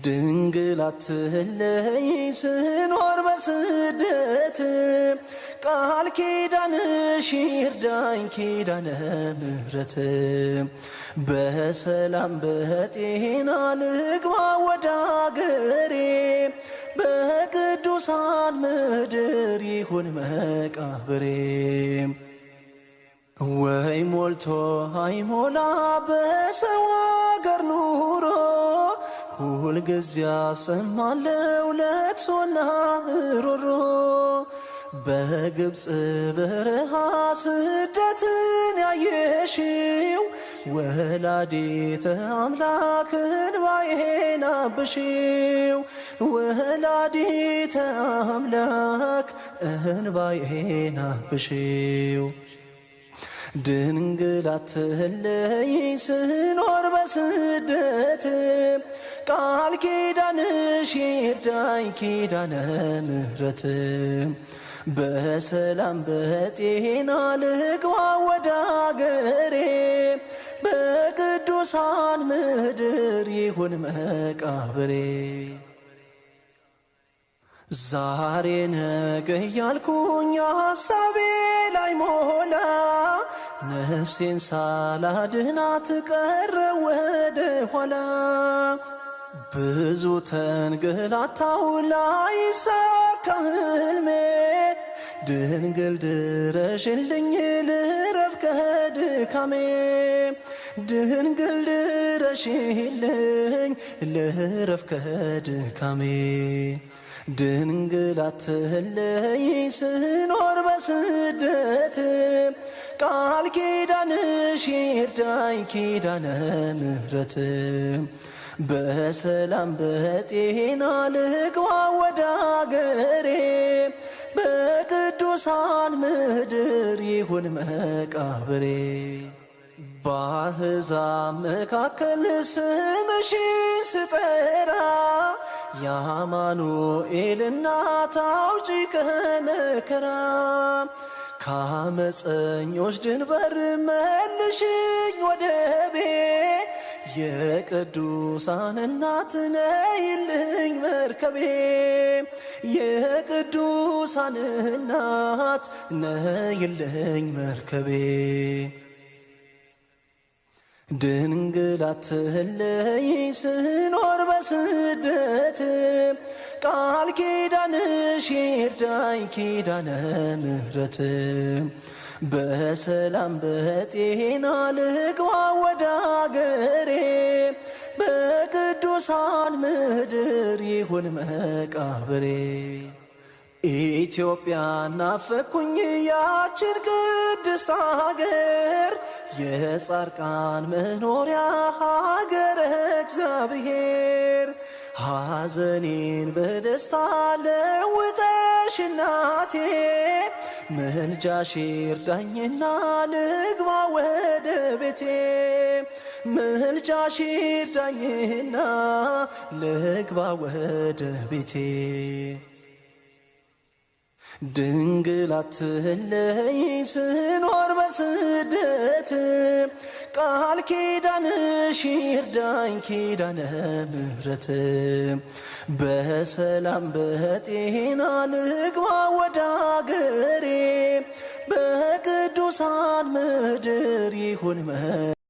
ድንግል አትለይ ስኖር በስደት ቃል ኪዳንሽ ይርዳኝ ኪዳነ ምሕረት በሰላም በጤና ልግባ ወደ አገሬ በቅዱሳን ምድር ይሁን መቃብሬ ወይ ሞልቶ አይሞላ በሰው አገር ኑሮ ሁልጊዜ አሰማለሁ ለቅሶና ሮሮ በግብፅ በረሃ ስደትን ያየሽው ወላዲተ አምላክ እንባዬን አብሺው ወላዲተ አምላክ እንባዬን አብሺው ድንግል አትለይ ስኖር በስደት ቃል ኪዳንሽ ይርዳኝ ኪዳነ ምሕረት በሰላም በጤና ልግባ ወደ አገሬ በቅዱሳን ምድር ይሁን መቃብሬ ዛሬ ነገ ያልኩኝ ሐሳቤ ላይ ሞላ ነፍሴን ሳላድናት ቀረ ወደ ኋላ ብዙ ተንገላታው ላይሳካ ሕልሜ ድንግል ድረሽልኝ ልረፍ ከድካሜ ድንግል ድረሽልኝ ልረፍ ከድካሜ ድንግል አትለይ ስኖር በስደት ቃል ኪዳንሽ ይርዳኝ ኪዳነ ምሕረት በሰላም በጤና ልግባ ወደ አገሬ በቅዱሳን ምድር ይሁን መቃብሬ በአሕዛብ መካከል ስምሽን ስጠራ የአማኑኤል እናት አውጪኝ ከመከራ ከአመፀኞች ድንበር መልሽኝ ወደ ቤት የቅዱሳን እናት ነይልኝ መርከቤ የቅዱሳን እናት ነይልኝ መርከቤ ድንግል አትለይ ስኖር በስደት ቃል ኪዳንሽ ይርዳኝ ኪዳነ ምሕረት በሰላም በጤና ልግባ ወደ አገሬ በቅዱሳን ምድር ይሁን መቃብሬ ኢትዮጵያ ናፈኩኝ ያችን ቅድስት አገር የጻድቃን መኖሪያ ሀገረ እግዚአብሔር ሐዘኔን በደስታ ለውጠሽ እናቴ ምልጃሽ ይርዳኝና ልግባ ወደ ቤቴ ምልጃሽ ይርዳኝና ልግባ ወደ ቤቴ ድንግል አትለይ ስኖር በስደት ቃል ኪዳንሽ ይርዳኝ ኪዳነ ምሕረት በሰላም በጤና ልግባ ወደ አገሬ በቅዱሳን ምድር ይሁን